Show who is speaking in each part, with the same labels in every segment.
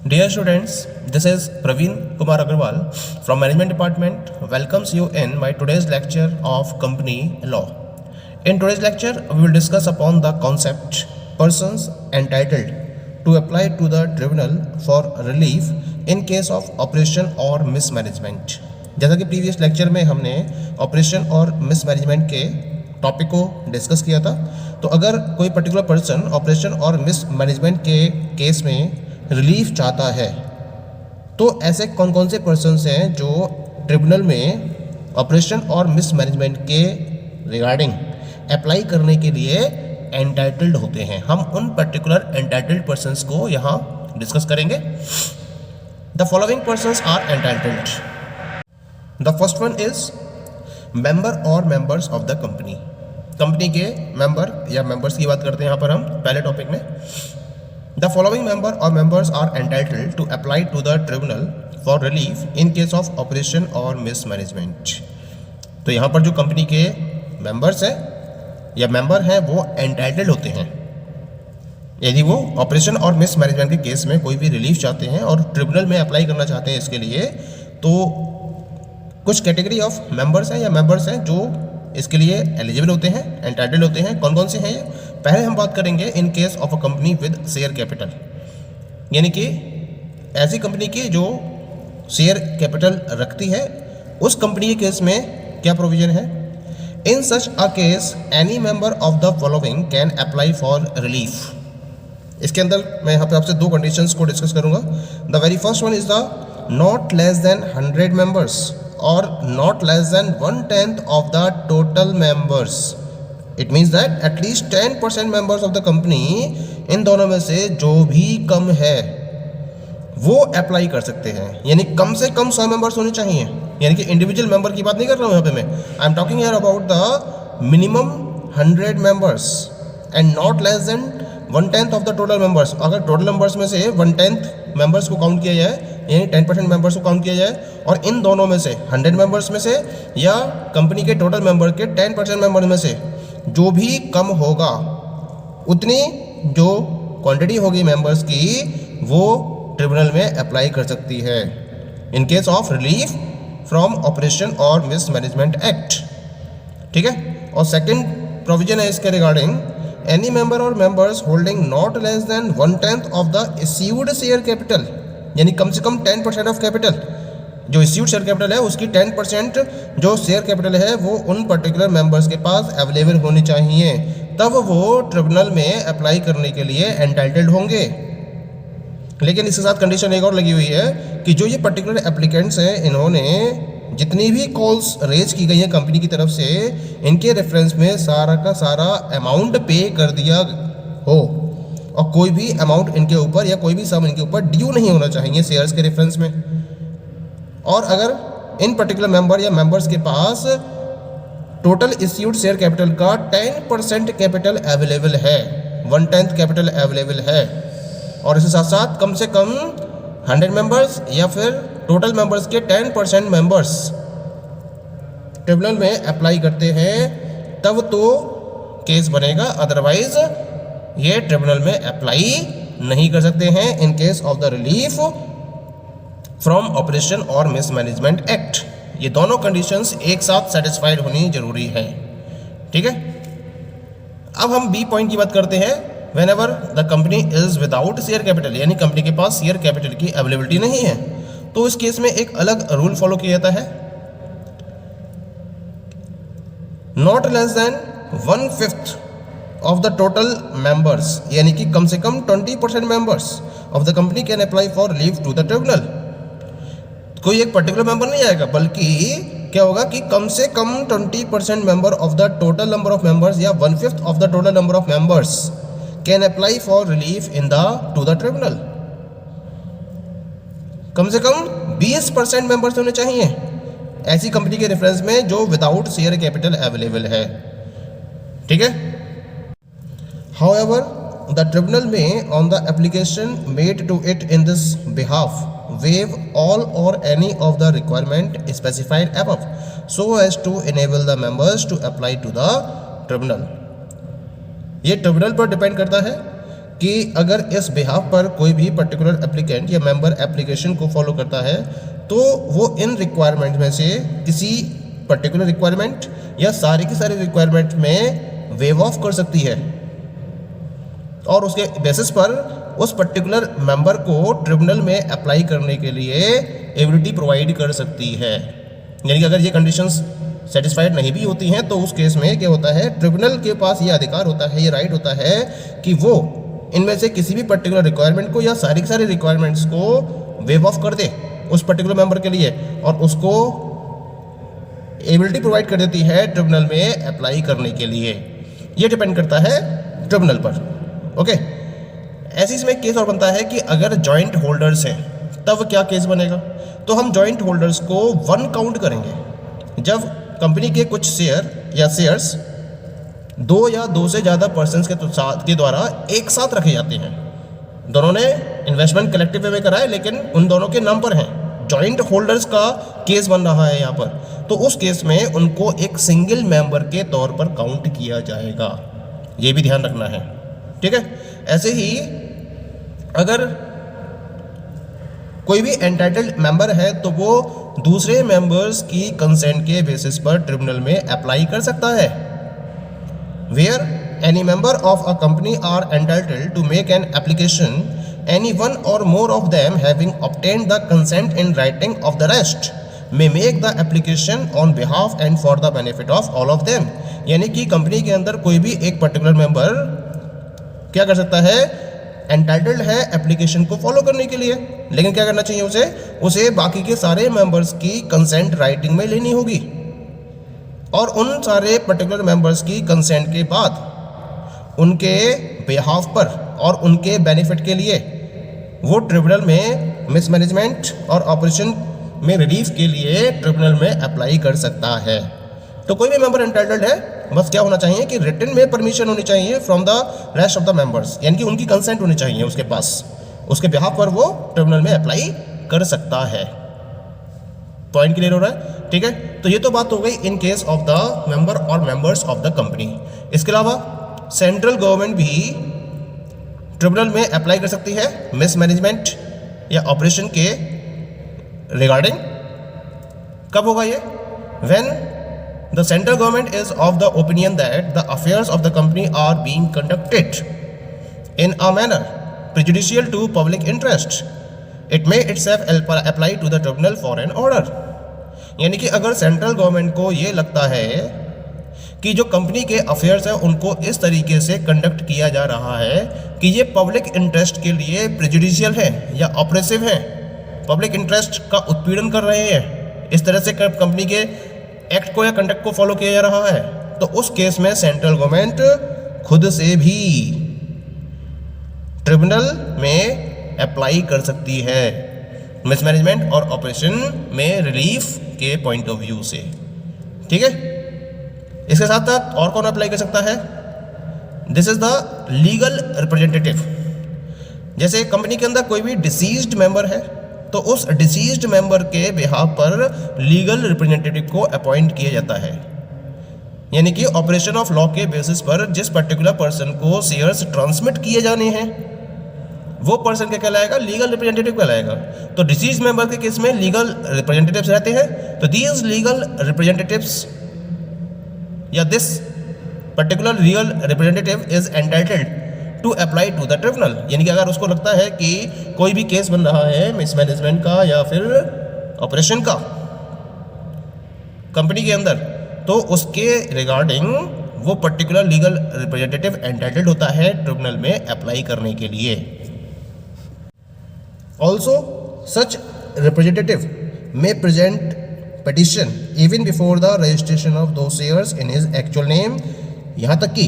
Speaker 1: Dear students, this is Praveen Kumar Agarwal from Management Department welcomes you in my today's lecture of Company Law. In today's lecture, we will discuss upon the concept persons entitled to apply to the tribunal for relief in case of operation or mismanagement. जैसा कि previous lecture में हमने operation और mismanagement के topic को discuss किया था, तो अगर कोई पर्टिकुलर पर्सन ऑपरेशन और मिसमैनेजमेंट के केस में रिलीफ चाहता है तो ऐसे कौन कौन से पर्सन्स हैं जो ट्रिब्यूनल में ऑपरेशन और मिसमैनेजमेंट के रिगार्डिंग अप्लाई करने के लिए एंटाइटल्ड होते हैं। हम उन पर्टिकुलर एंटाइटल्ड पर्सन्स को यहाँ डिस्कस करेंगे। The following persons are entitled. The first one is member और members of the company. Company के मेंबर या मेंबर्स की बात करते हैं यहाँ पर हम पहले टॉपिक में। The following member or members are entitled to apply to the tribunal for relief in case of operation or mismanagement। तो यहाँ पर जो कंपनी के मेंबर्स हैं या मेंबर हैं वो एंटाइटल्ड होते हैं यदि वो ऑपरेशन और मिसमैनेजमेंट के केस में कोई भी रिलीफ चाहते हैं और ट्रिब्यूनल में अप्लाई करना चाहते हैं इसके लिए। तो कुछ कैटेगरी ऑफ मेंबर्स हैं या मेंबर्स हैं जो इसके लिए एलिजिबल होते हैं, एंटाइटल्ड होते हैं। कौन कौन से हैं ये? पहले हम बात करेंगे इन case of a company with share capital, यानी कि ऐसी कंपनी की जो शेयर कैपिटल रखती है उस कंपनी के केस में क्या प्रोविजन है। In such a case any member of the following can apply for relief. इसके अंदर मैं यहाँ पे आपसे दो कंडीशंस को डिस्कस करूंगा। The very first one is the not less than 100 members और not less than 1/10 of the total members। It means that at least 10% members of the company, इन दोनों में से जो भी कम है वो अप्लाई कर सकते हैं, यानी कम से कम 100 मेंबर्स होने चाहिए। यानी कि इंडिविजुअल मेंबर की बात नहीं कर रहा हूँ यहाँ पे मैं, I am talking here about the minimum 100 members and not less than 1/10 of the total members. अगर टोटल मेंबर्स में से 1/10 मेंबर्स को काउंट किया जाए यानी 10% मेंबर्स को काउंट किया जाए और इन दोनों में से 100 मेंबर्स में से या कंपनी के टोटल मेंबर के 10% मेंबर में से जो भी कम होगा उतनी जो क्वांटिटी होगी मेंबर्स की वो ट्रिब्यूनल में अप्लाई कर सकती है इन case of relief from operation और मिसमैनेजमेंट एक्ट। ठीक है। और सेकंड प्रोविजन है इसके रिगार्डिंग एनी मेंबर और members holding not less than 1/10 of the issued share capital, यानी कम से कम 10% ऑफ कैपिटल, जो इश्यूड शेयर कैपिटल है उसकी 10% जो शेयर कैपिटल है वो उन पर्टिकुलर मेंबर्स के पास अवेलेबल होनी चाहिए, तब वो ट्रिब्यूनल में अप्लाई करने के लिए एंटाइटल्ड होंगे। लेकिन इसके साथ कंडीशन एक और लगी हुई है कि जो ये पर्टिकुलर एप्लीकेंट्स हैं इन्होंने जितनी भी कॉल्स रेज की गई हैं कंपनी की तरफ से इनके रेफरेंस में सारा का सारा अमाउंट पे कर दिया हो और कोई भी अमाउंट इनके ऊपर या कोई भी सम इनके ऊपर ड्यू नहीं होना चाहिए शेयर्स के रेफरेंस में। और अगर इन पर्टिकुलर मेंबर या मेंबर्स के पास टोटल इश्यूड शेयर कैपिटल का 10% कैपिटल अवेलेबल है, 1/10 कैपिटल अवेलेबल है और इसके साथ साथ कम से कम 100 मेंबर्स या फिर टोटल मेंबर्स के 10% मेंबर्स ट्रिब्यूनल में अप्लाई करते हैं तब तो केस बनेगा, अदरवाइज ये ट्रिब्यूनल में अप्लाई नहीं कर सकते हैं इन case of the relief from operation और मिसमैनेजमेंट एक्ट। ये दोनों कंडीशंस एक साथ सेटिस्फाइड होनी जरूरी है। ठीक है। अब हम बी पॉइंट की बात करते हैं। Whenever the company is without share capital, यानी कंपनी के पास शेयर कैपिटल की अवेलेबिलिटी नहीं है, तो इस केस में एक अलग रूल फॉलो किया जाता है। Not less than 1/5 of the total members, यानी कि कम से कम 20% members of the company can apply for leave to the tribunal. कोई एक पर्टिकुलर मेंबर नहीं आएगा, बल्कि क्या होगा कि कम से कम 20% member of the total number of members या 1/5 of the total number of members can apply for relief in the to the tribunal. कम से कम 20% मेंबर्स होने चाहिए ऐसी कंपनी के रेफरेंस में जो विदाउट शेयर कैपिटल अवेलेबल है। ठीक है। However, the tribunal may, on the application made to it in this behalf, waive all or any of the requirement specified above, so as to enable the members to apply to the tribunal। ये tribunal पर depend करता है कि अगर इस behalf पर कोई भी पर्टिकुलर एप्लीकेंट या मेंबर एप्लीकेशन को फॉलो करता है तो वो इन रिक्वायरमेंट में से किसी पर्टिकुलर रिक्वायरमेंट या सारी की सारी रिक्वायरमेंट में वेव ऑफ कर सकती है और उसके बेसिस पर उस पर्टिकुलर मेंबर को ट्रिब्यूनल में अप्लाई करने के लिए एबिलिटी प्रोवाइड कर सकती है। यानी कि अगर ये कंडीशंस सेटिस्फाइड नहीं भी होती हैं तो उस केस में क्या होता है, ट्रिब्यूनल के पास ये अधिकार होता है, ये राइट होता है कि वो इनमें से किसी भी पर्टिकुलर रिक्वायरमेंट को या सारी की सारी रिक्वायरमेंट्स को वेव ऑफ कर दे उस पर्टिकुलर मेंबर के लिए और उसको एबिलिटी प्रोवाइड कर देती है ट्रिब्यूनल में अप्लाई करने के लिए। ये डिपेंड करता है ट्रिब्यूनल पर। ओके, ऐसे इसमें केस और बनता है कि अगर जॉइंट होल्डर्स हैं तब क्या केस बनेगा। तो हम जॉइंट होल्डर्स को 1 काउंट करेंगे जब कंपनी के कुछ शेयर्स 2 या 2 से ज़्यादा पर्सन्स के द्वारा एक साथ रखे जाते हैं। दोनों ने इन्वेस्टमेंट कलेक्टिव वे में करा है लेकिन उन दोनों के नाम पर हैं, जॉइंट होल्डर्स का केस बन रहा है यहाँ पर। तो उस केस में उनको एक सिंगल मेंबर के तौर पर काउंट किया जाएगा, ये भी ध्यान रखना है। ठीक है, ऐसे ही अगर कोई भी एंटाइटल्ड मेंबर है तो वो दूसरे मेंबर्स की कंसेंट के बेसिस पर ट्रिब्यूनल में अप्लाई कर सकता है। Where any member of a company are entitled to make an application, any one or more of them having obtained the consent in writing of the rest may make the application on behalf and for the benefit of all of them। यानी कि company के अंदर कोई भी एक particular member क्या कर सकता है, एंटाइटल्ड है एप्लीकेशन को फॉलो करने के लिए, लेकिन क्या करना चाहिए उसे बाकी के सारे मेंबर्स की कंसेंट राइटिंग में लेनी होगी और उन सारे पर्टिकुलर मेंबर्स की कंसेंट के बाद उनके बिहाफ पर और उनके बेनिफिट के लिए वो ट्रिब्यूनल में मिसमैनेजमेंट और ऑपरेशन में रिलीफ के लिए ट्रिब्यूनल में अप्लाई कर सकता है। तो कोई भी मेंबर एंटाइटल्ड है, बस क्या होना चाहिए कि रिटन में परमिशन होनी चाहिए from the rest of the members, यानी कि उनकी कंसेंट होनी चाहिए उसके पास, उसके बिहाफ पर वो ट्रिब्यूनल में अप्लाई कर सकता है। पॉइंट क्लियर हो रहा है? ठीक है, तो ये तो बात हो गई इन केस ऑफ द मेंबर और मेंबर्स ऑफ द कंपनी। इसके अलावा सेंट्रल गवर्नमेंट भी ट्रिब्यूनल में अप्लाई कर सकती है मिसमैनेजमेंट या ऑपरेशन के रिगार्डिंग। कब होगा ये? When the central government is of the opinion that the affairs of the company are being conducted in a manner prejudicial to public interest, it may itself apply to the tribunal for an order. यानी कि अगर central government को ये लगता है कि जो company के अफेयर्स हैं उनको इस तरीके से कंडक्ट किया जा रहा है कि ये पब्लिक इंटरेस्ट के लिए प्रेजुडिशियल है या ऑपरेसिव है, पब्लिक इंटरेस्ट का उत्पीड़न कर रहे हैं, इस तरह से कंपनी के एक्ट को या कंडक्ट को फॉलो किया जा रहा है, तो उस केस में सेंट्रल गवर्नमेंट खुद से भी ट्रिब्यूनल में अप्लाई कर सकती है मिसमैनेजमेंट और ऑपरेशन में रिलीफ के पॉइंट ऑफ व्यू से। ठीक है, इसके साथ साथ और कौन अप्लाई कर सकता है? This is the legal representative. जैसे कंपनी के अंदर कोई भी डिसीज्ड मेंबर है तो उस डिसीज्ड मेंबर के बिहाफ पर लीगल रिप्रेजेंटेटिव को अपॉइंट किया जाता है। यानी कि ऑपरेशन ऑफ लॉ के बेसिस पर जिस पर्टिकुलर पर्सन को शेयर्स ट्रांसमिट किए जाने हैं वो पर्सन क्या कहलाएगा? लीगल रिप्रेजेंटेटिव कहलाएगा। तो डिसीज मेंबर के केस में लीगल रिप्रेजेंटेटिव्स रहते हैं। तो दीज लीगल रिप्रेजेंटेटिव्स या this particular legal representative is entitled to apply to the tribunal. यानी कि अगर उसको लगता है कि कोई भी केस बन रहा है मिसमैनेजमेंट का या फिर ऑपरेशन का कंपनी के अंदर, तो उसके रिगार्डिंग वो पर्टिकुलर लीगल रिप्रेजेंटेटिव एंटाइटल्ड होता है ट्रिब्यूनल में अप्लाई करने के लिए। ऑल्सो सच रिप्रेजेंटेटिव में present petition even before the registration of those shares in his actual name। यहाँ तक कि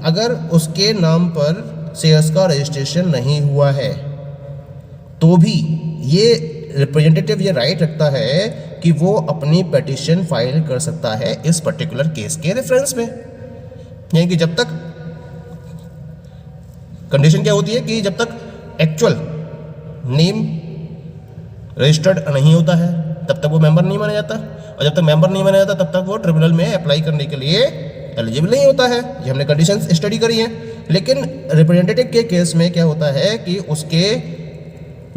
Speaker 1: अगर उसके नाम पर शेयर्स का रजिस्ट्रेशन नहीं हुआ है तो भी ये रिप्रेजेंटेटिव ये राइट रखता है कि वो अपनी पिटीशन फाइल कर सकता है इस पर्टिकुलर केस के रेफरेंस में। यानी कि जब तक कंडीशन क्या होती है कि जब तक एक्चुअल नेम रजिस्टर्ड नहीं होता है तब तक वो मेंबर नहीं माना जाता, और जब तक मेंबर नहीं माना जाता तब तक वो ट्रिब्यूनल में अप्लाई करने के लिए एलिजिबल नहीं होता है। ये हमने कंडीशंस स्टडी करी हैं। लेकिन रिप्रेजेंटेटिव के केस में क्या होता है कि उसके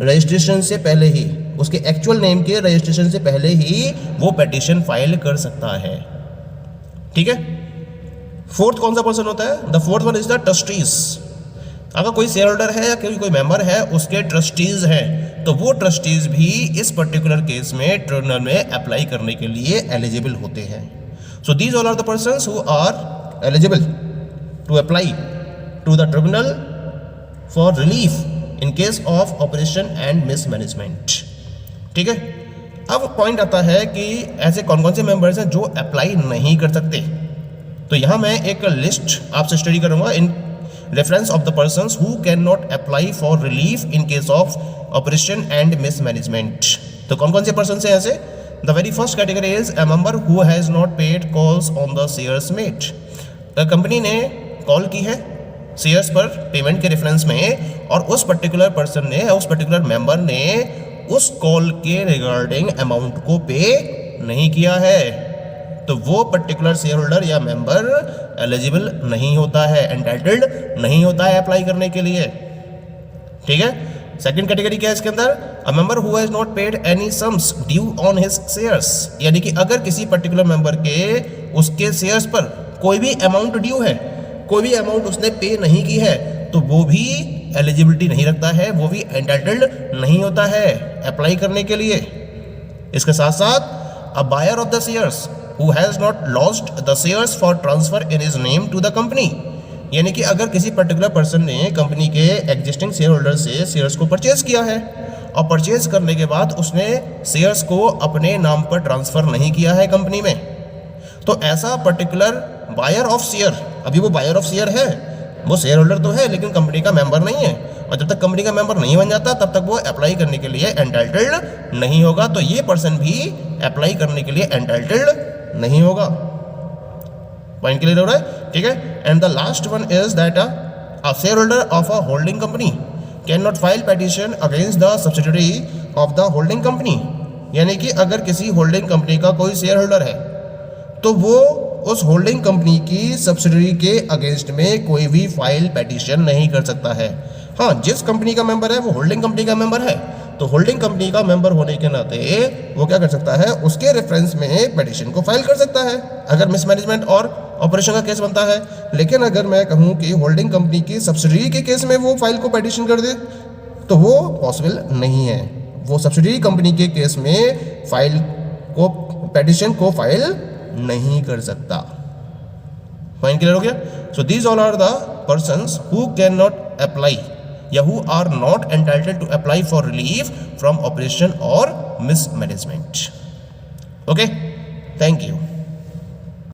Speaker 1: रजिस्ट्रेशन से पहले ही, उसके एक्चुअल नेम के रजिस्ट्रेशन से पहले ही वो पिटीशन फाइल कर सकता है। ठीक है। फोर्थ कौन सा पर्सन होता है? The fourth one is the trustees. अगर कोई शेयर होल्डर है या कोई मेंबर है, उसके ट्रस्टीज हैं, तो वो ट्रस्टीज भी इस पर्टिकुलर केस में ट्रिब्यूनल में अप्लाई करने के लिए एलिजिबल होते हैं। So these all are the persons who are eligible to apply to the tribunal for relief in case of oppression and mismanagement. ठीक है। अब पॉइंट आता है कि ऐसे कौन कौन से मेंबर्स हैं जो अप्लाई नहीं कर सकते। तो यहाँ मैं एक लिस्ट आपसे स्टडी करूँगा in reference of the persons who can not apply for relief in case of oppression and mismanagement. तो कौन कौन से पर्सन हैं ऐसे? The very first category is a member who has not paid calls on the shares made. Company ने call की है shares पर पेमेंट के रेफरेंस में, और उस पर्टिकुलर पर्सन ने, उस पर्टिकुलर मेंबर ने उस कॉल के रिगार्डिंग अमाउंट को पे नहीं किया है, तो वो पर्टिकुलर शेयर होल्डर या मेंबर एलिजिबल नहीं होता है, एंटाइटल्ड नहीं होता है अप्लाई करने के लिए। ठीक है। सेकंड कैटेगरी क्या है इसके अंदर? A member who has not paid any sums due on his shares. यानी कि अगर किसी पर्टिकुलर मेंबर के उसके शेयर्स पर कोई भी अमाउंट ड्यू है, कोई भी अमाउंट उसने पे नहीं की है, तो वो भी एलिजिबिलिटी नहीं रखता है, वो भी एंटाइटल्ड नहीं होता है अप्लाई करने के लिए। इसके साथ साथ a buyer of the shares who has not lodged the shares for transfer in his name to the company. यानी कि अगर किसी पर्टिकुलर पर्सन ने कंपनी के एग्जिस्टिंग शेयर होल्डर से शेयर्स को परचेज किया है, और परचेज करने के बाद उसने शेयर्स को अपने नाम पर ट्रांसफ़र नहीं किया है कंपनी में, तो ऐसा पर्टिकुलर बायर ऑफ शेयर, अभी वो बायर ऑफ शेयर है, वो शेयर होल्डर तो है लेकिन कंपनी का मेंबर नहीं है, और जब तक कंपनी का मेंबर नहीं बन जाता तब तक वो अप्लाई करने के लिए एंटाइटल्ड नहीं होगा। तो ये पर्सन भी अप्लाई करने के लिए एंटाइटल्ड नहीं होगा। पॉइंट क्लियर हो रहा है? ठीक है। And the last one is that a share holder of a holding company can not file petition against the subsidiary of the holding company. यानी कि अगर किसी होल्डिंग कंपनी का कोई शेयर होल्डर है, तो वो उस होल्डिंग कंपनी की सब्सिडरी के अगेंस्ट में कोई भी फाइल पिटीशन नहीं कर सकता है। हाँ, जिस कंपनी का मेंबर है वो होल्डिंग कंपनी का मेंबर है, तो होल्डिंग कंपनी का मेंबर होने के नाते वो क्या कर सकता है, उसके रेफरेंस में पिटीशन को फाइल कर सकता है अगर मिसमैनेजमेंट और ऑपरेशन का केस बनता है। लेकिन अगर मैं कहूँ कि होल्डिंग कंपनी की सब्सिडरी के केस में वो फाइल को पिटीशन कर दे, तो वो पॉसिबल नहीं है। वो सब्सिडरी कंपनी के केस में फाइल को, पिटीशन को फाइल नहीं कर सकता। पॉइंट क्लियर हो गया? So these all are the persons who can not apply या who are not entitled to apply for relief from operation और मिसमैनेजमेंट। Okay, thank you.